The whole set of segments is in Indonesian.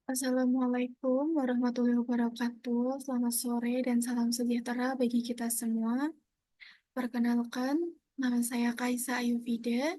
Assalamualaikum warahmatullahi wabarakatuh. Selamat sore dan salam sejahtera bagi kita semua. Perkenalkan, nama saya Kaisa Ayufida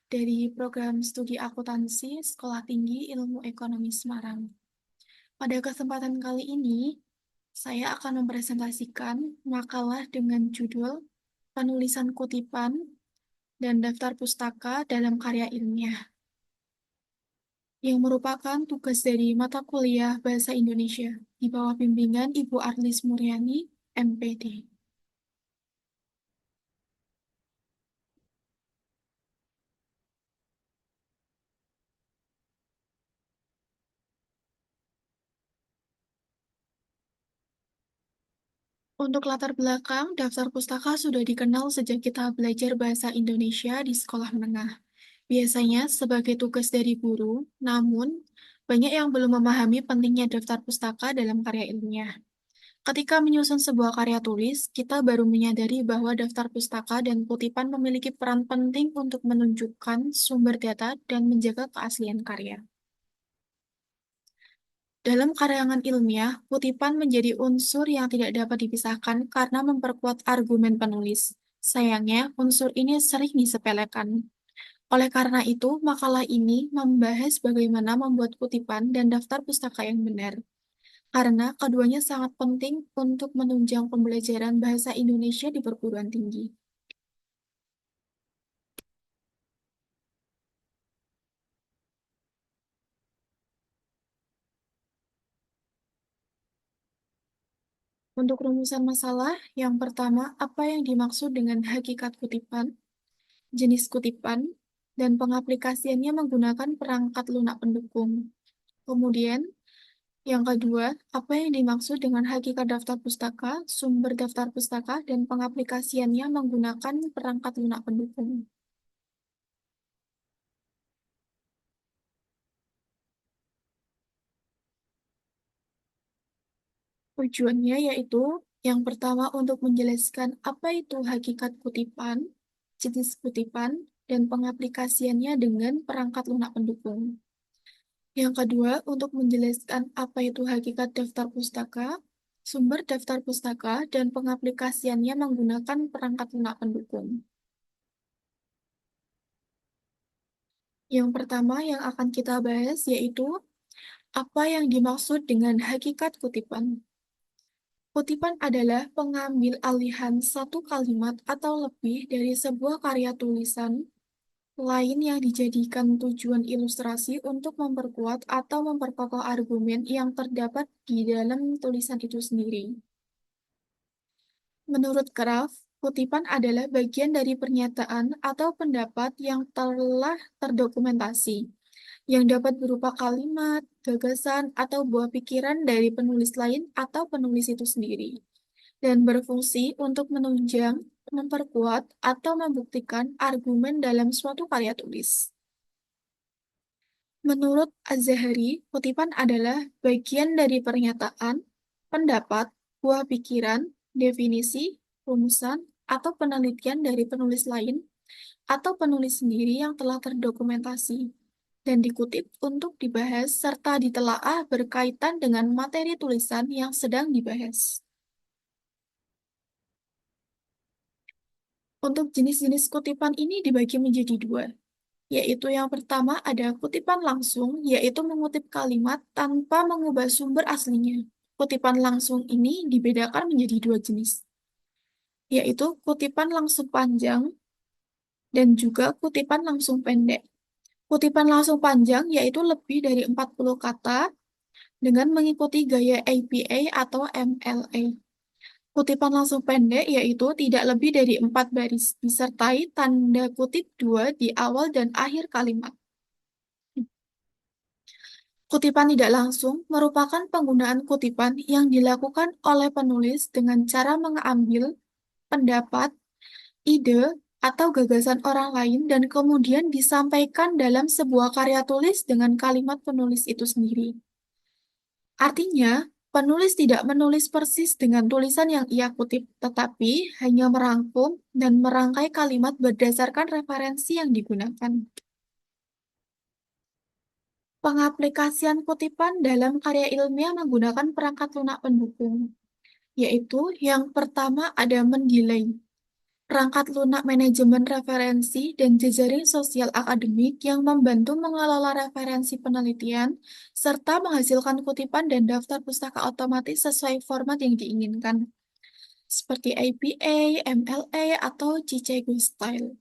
dari Program Studi Akuntansi Sekolah Tinggi Ilmu Ekonomi Semarang. Pada kesempatan kali ini, saya akan mempresentasikan makalah dengan judul Penulisan Kutipan dan Daftar Pustaka dalam Karya Ilmiah, yang merupakan tugas dari mata kuliah Bahasa Indonesia di bawah bimbingan Ibu Arlis Muryani, MPD. Untuk latar belakang, daftar pustaka sudah dikenal sejak kita belajar bahasa Indonesia di sekolah menengah. Biasanya sebagai tugas dari guru, namun banyak yang belum memahami pentingnya daftar pustaka dalam karya ilmiah. Ketika menyusun sebuah karya tulis, kita baru menyadari bahwa daftar pustaka dan kutipan memiliki peran penting untuk menunjukkan sumber data dan menjaga keaslian karya. Dalam karyangan ilmiah, kutipan menjadi unsur yang tidak dapat dipisahkan karena memperkuat argumen penulis. Sayangnya, unsur ini sering disepelekan. Oleh karena itu, makalah ini membahas bagaimana membuat kutipan dan daftar pustaka yang benar, karena keduanya sangat penting untuk menunjang pembelajaran bahasa Indonesia di perguruan tinggi. Untuk rumusan masalah, yang pertama, apa yang dimaksud dengan hakikat kutipan, jenis kutipan, dan pengaplikasiannya menggunakan perangkat lunak pendukung. Kemudian, yang kedua, apa yang dimaksud dengan hakikat daftar pustaka, sumber daftar pustaka, dan pengaplikasiannya menggunakan perangkat lunak pendukung. Tujuannya yaitu yang pertama untuk menjelaskan apa itu hakikat kutipan, jenis kutipan, dan pengaplikasiannya dengan perangkat lunak pendukung. Yang kedua, untuk menjelaskan apa itu hakikat daftar pustaka, sumber daftar pustaka, dan pengaplikasiannya menggunakan perangkat lunak pendukung. Yang pertama yang akan kita bahas yaitu apa yang dimaksud dengan hakikat kutipan. Kutipan adalah pengambil alihan satu kalimat atau lebih dari sebuah karya tulisan lain yang dijadikan tujuan ilustrasi untuk memperkuat atau memperkokoh argumen yang terdapat di dalam tulisan itu sendiri. Menurut Kraft, kutipan adalah bagian dari pernyataan atau pendapat yang telah terdokumentasi, yang dapat berupa kalimat, gagasan, atau buah pikiran dari penulis lain atau penulis itu sendiri, dan berfungsi untuk menunjang, memperkuat, atau membuktikan argumen dalam suatu karya tulis. Menurut Az-Zahari, kutipan adalah bagian dari pernyataan, pendapat, buah pikiran, definisi, rumusan, atau penelitian dari penulis lain atau penulis sendiri yang telah terdokumentasi dan dikutip untuk dibahas serta ditelaah berkaitan dengan materi tulisan yang sedang dibahas. Untuk jenis-jenis kutipan ini dibagi menjadi dua, yaitu yang pertama ada kutipan langsung, yaitu mengutip kalimat tanpa mengubah sumber aslinya. Kutipan langsung ini dibedakan menjadi dua jenis, yaitu kutipan langsung panjang dan juga kutipan langsung pendek. Kutipan langsung panjang yaitu lebih dari 40 kata dengan mengikuti gaya APA atau MLA. Kutipan langsung pendek yaitu tidak lebih dari 4 baris, disertai tanda kutip dua di awal dan akhir kalimat. Kutipan tidak langsung merupakan penggunaan kutipan yang dilakukan oleh penulis dengan cara mengambil pendapat, ide, atau gagasan orang lain dan kemudian disampaikan dalam sebuah karya tulis dengan kalimat penulis itu sendiri. Artinya, penulis tidak menulis persis dengan tulisan yang ia kutip, tetapi hanya merangkum dan merangkai kalimat berdasarkan referensi yang digunakan. Pengaplikasian kutipan dalam karya ilmiah menggunakan perangkat lunak pendukung, yaitu yang pertama ada Mendeley, perangkat lunak manajemen referensi dan jejaring sosial akademik yang membantu mengelola referensi penelitian serta menghasilkan kutipan dan daftar pustaka otomatis sesuai format yang diinginkan, seperti APA, MLA, atau Chicago Style.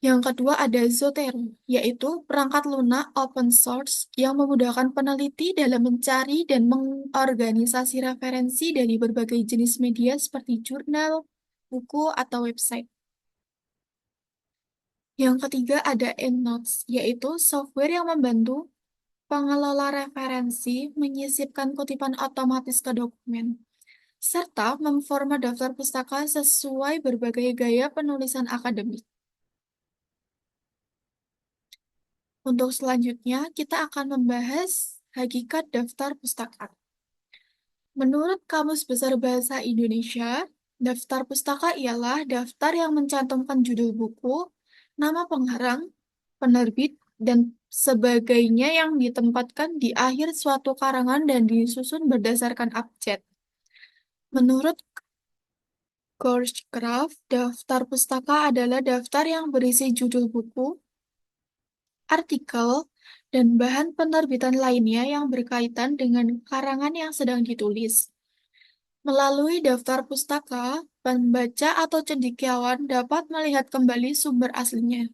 Yang kedua ada Zotero, yaitu perangkat lunak open source yang memudahkan peneliti dalam mencari dan mengorganisasi referensi dari berbagai jenis media seperti jurnal, buku, atau website. Yang ketiga ada EndNotes, yaitu software yang membantu pengelola referensi menyisipkan kutipan otomatis ke dokumen, serta memformat daftar pustaka sesuai berbagai gaya penulisan akademik. Untuk selanjutnya, kita akan membahas hakikat daftar pustaka. Menurut Kamus Besar Bahasa Indonesia, daftar pustaka ialah daftar yang mencantumkan judul buku, nama pengarang, penerbit, dan sebagainya yang ditempatkan di akhir suatu karangan dan disusun berdasarkan abjad. Menurut Gorchcraft, daftar pustaka adalah daftar yang berisi judul buku, artikel, dan bahan penerbitan lainnya yang berkaitan dengan karangan yang sedang ditulis. Melalui daftar pustaka, pembaca atau cendekiawan dapat melihat kembali sumber aslinya,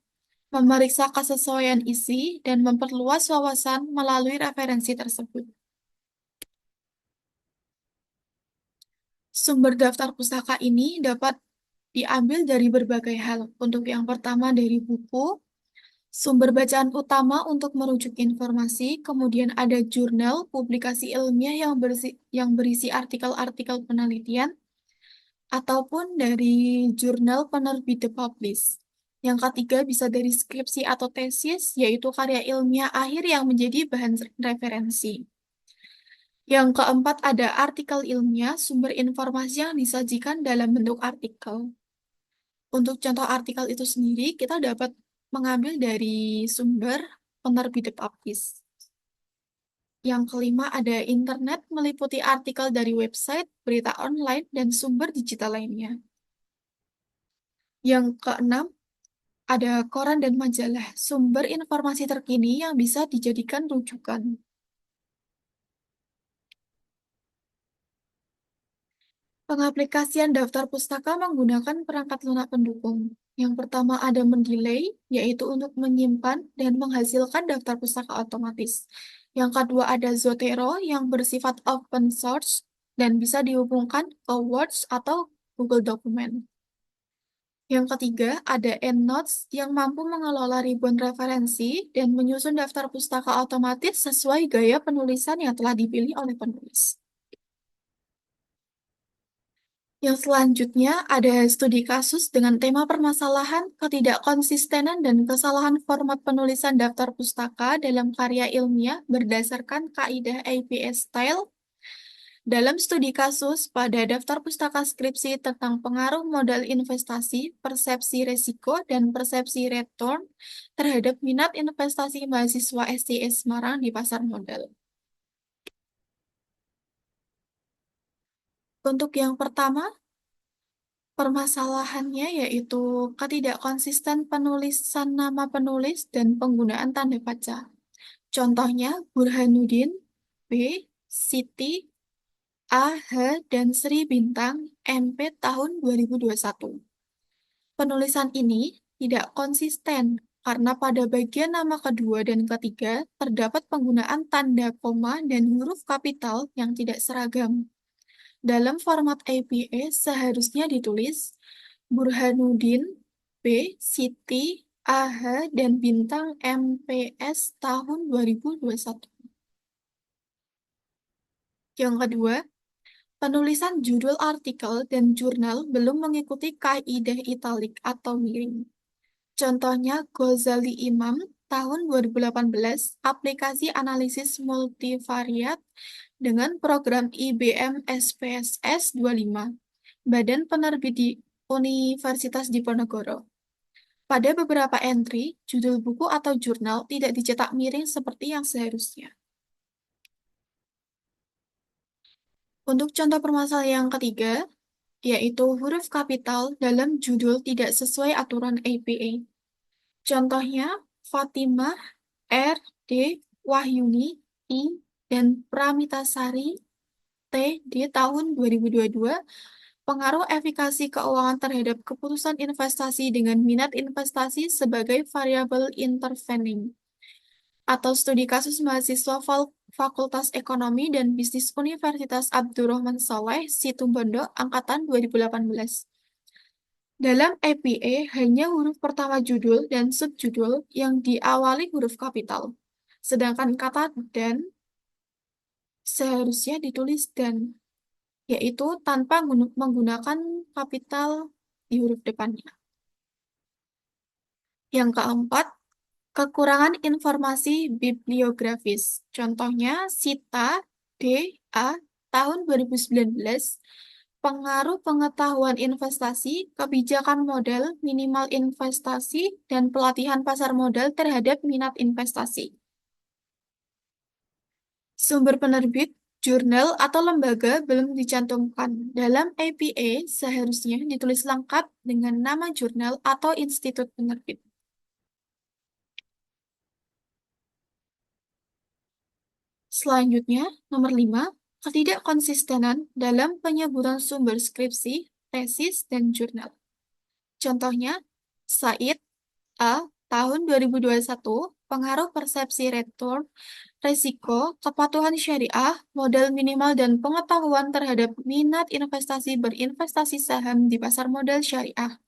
memeriksa kesesuaian isi, dan memperluas wawasan melalui referensi tersebut. Sumber daftar pustaka ini dapat diambil dari berbagai hal. Untuk yang pertama dari buku, sumber bacaan utama untuk merujuk informasi, kemudian ada jurnal, publikasi ilmiah yang berisi artikel-artikel penelitian, ataupun dari jurnal penerbit The Publish. Yang ketiga bisa dari skripsi atau tesis, yaitu karya ilmiah akhir yang menjadi bahan referensi. Yang keempat ada artikel ilmiah, sumber informasi yang disajikan dalam bentuk artikel. Untuk contoh artikel itu sendiri, kita dapat mengambil dari sumber penerbit The Publish. Yang kelima ada internet meliputi artikel dari website, berita online, dan sumber digital lainnya. Yang keenam ada koran dan majalah, sumber informasi terkini yang bisa dijadikan rujukan. Pengaplikasian daftar pustaka menggunakan perangkat lunak pendukung. Yang pertama ada Mendeley, yaitu untuk menyimpan dan menghasilkan daftar pustaka otomatis. Yang kedua ada Zotero, yang bersifat open source dan bisa dihubungkan ke Word atau Google Document. Yang ketiga ada EndNotes, yang mampu mengelola ribuan referensi dan menyusun daftar pustaka otomatis sesuai gaya penulisan yang telah dipilih oleh penulis. Yang selanjutnya ada studi kasus dengan tema permasalahan, ketidakkonsistenan, dan kesalahan format penulisan daftar pustaka dalam karya ilmiah berdasarkan kaidah APA Style. Dalam studi kasus pada daftar pustaka skripsi tentang pengaruh modal investasi, persepsi risiko, dan persepsi return terhadap minat investasi mahasiswa STS Semarang di pasar modal. Untuk yang pertama, permasalahannya yaitu ketidakkonsisten penulisan nama penulis dan penggunaan tanda baca. Contohnya Burhanuddin, B, Siti, A, H, dan Sri Bintang, MP tahun 2021. Penulisan ini tidak konsisten karena pada bagian nama kedua dan ketiga terdapat penggunaan tanda koma dan huruf kapital yang tidak seragam. Dalam format APA seharusnya ditulis Burhanuddin, B, Siti, AH, dan Bintang MPS tahun 2021. Yang kedua, penulisan judul artikel dan jurnal belum mengikuti kaidah italik atau miring. Contohnya Ghazali Imam tahun 2018, aplikasi analisis multivariat dengan program IBM SPSS 25, Badan Penerbit di Universitas Diponegoro. Pada beberapa entry, judul buku atau jurnal tidak dicetak miring seperti yang seharusnya. Untuk contoh permasalahan yang ketiga, yaitu huruf kapital dalam judul tidak sesuai aturan APA. Contohnya, Fatimah, R, D, Wahyuni, I, dan Pramitasari, T, di tahun 2022, pengaruh efikasi keuangan terhadap keputusan investasi dengan minat investasi sebagai variabel intervening. Atau studi kasus mahasiswa Fakultas Ekonomi dan Bisnis Universitas Abdurrahman Saleh, Situbondo, Angkatan 2018. Dalam APA, hanya huruf pertama judul dan subjudul yang diawali huruf kapital, sedangkan kata "dan" seharusnya ditulis "dan", yaitu tanpa menggunakan kapital di huruf depannya. Yang keempat, kekurangan informasi bibliografis. Contohnya, Sita D.A. tahun 2019, pengaruh pengetahuan investasi, kebijakan modal, minimal investasi, dan pelatihan pasar modal terhadap minat investasi. Sumber penerbit, jurnal, atau lembaga belum dicantumkan. Dalam APA, seharusnya ditulis lengkap dengan nama jurnal atau institut penerbit. Selanjutnya, nomor 5, ketidakkonsistenan dalam penyebutan sumber skripsi, tesis, dan jurnal. Contohnya, Said A. tahun 2021, pengaruh persepsi return, resiko, kepatuhan syariah, modal minimal, dan pengetahuan terhadap minat investasi berinvestasi saham di pasar modal syariah.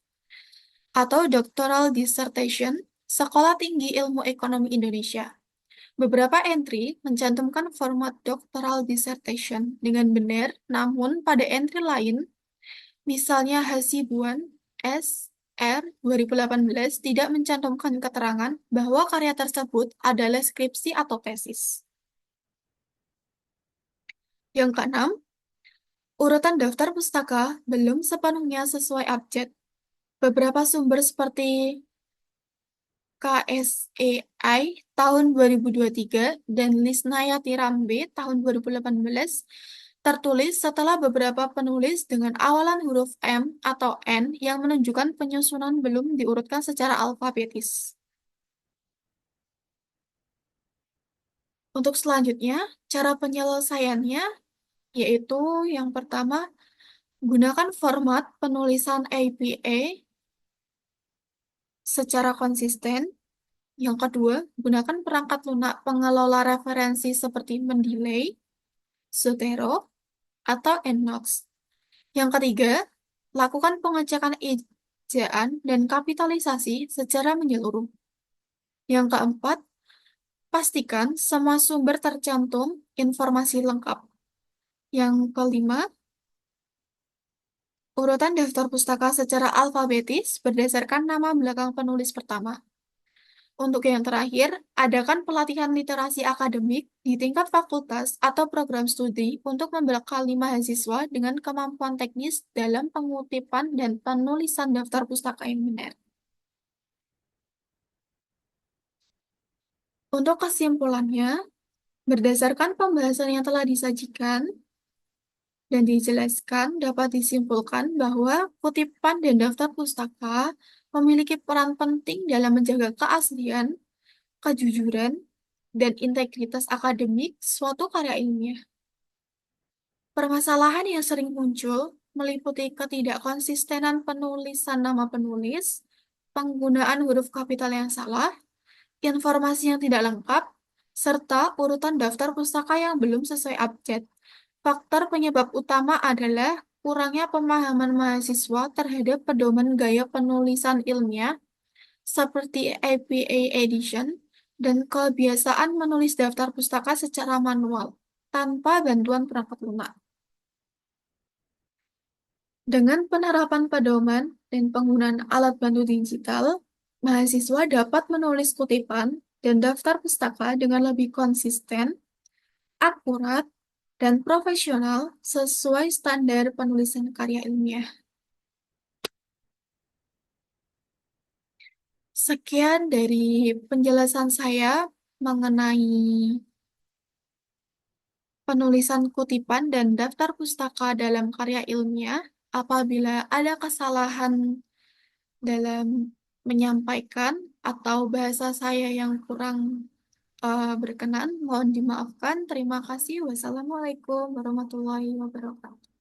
Atau doctoral dissertation, Sekolah Tinggi Ilmu Ekonomi Indonesia. Beberapa entry mencantumkan format doctoral dissertation dengan benar, namun pada entry lain, misalnya Hasibuan S. R. 2018 tidak mencantumkan keterangan bahwa karya tersebut adalah skripsi atau tesis. Yang keenam, urutan daftar pustaka belum sepenuhnya sesuai abjad. Beberapa sumber seperti KSEI tahun 2023 dan Lisnayati Rambe tahun 2018 tertulis setelah beberapa penulis dengan awalan huruf M atau N yang menunjukkan penyusunan belum diurutkan secara alfabetis. Untuk selanjutnya, cara penyelesaiannya yaitu yang pertama, gunakan format penulisan APA secara konsisten. Yang kedua, gunakan perangkat lunak pengelola referensi seperti Mendeley, Zotero, atau EndNote. Yang ketiga, lakukan pengecekan ejaan dan kapitalisasi secara menyeluruh. Yang keempat, pastikan semua sumber tercantum informasi lengkap. Yang kelima, urutan daftar pustaka secara alfabetis berdasarkan nama belakang penulis pertama. Untuk yang terakhir, adakan pelatihan literasi akademik di tingkat fakultas atau program studi untuk membekali mahasiswa dengan kemampuan teknis dalam pengutipan dan penulisan daftar pustaka yang benar. Untuk kesimpulannya, berdasarkan pembahasan yang telah disajikan dan dijelaskan, dapat disimpulkan bahwa kutipan dan daftar pustaka memiliki peran penting dalam menjaga keaslian, kejujuran, dan integritas akademik suatu karya ilmiah. Permasalahan yang sering muncul meliputi ketidakkonsistenan penulisan nama penulis, penggunaan huruf kapital yang salah, informasi yang tidak lengkap, serta urutan daftar pustaka yang belum sesuai abjad. Faktor penyebab utama adalah kurangnya pemahaman mahasiswa terhadap pedoman gaya penulisan ilmiah seperti APA Edition dan kebiasaan menulis daftar pustaka secara manual tanpa bantuan perangkat lunak. Dengan penerapan pedoman dan penggunaan alat bantu digital, mahasiswa dapat menulis kutipan dan daftar pustaka dengan lebih konsisten, akurat, dan profesional sesuai standar penulisan karya ilmiah. Sekian dari penjelasan saya mengenai penulisan kutipan dan daftar pustaka dalam karya ilmiah. Apabila ada kesalahan dalam menyampaikan atau bahasa saya yang kurang berkenan, mohon dimaafkan. Terima kasih. Wassalamualaikum warahmatullahi wabarakatuh.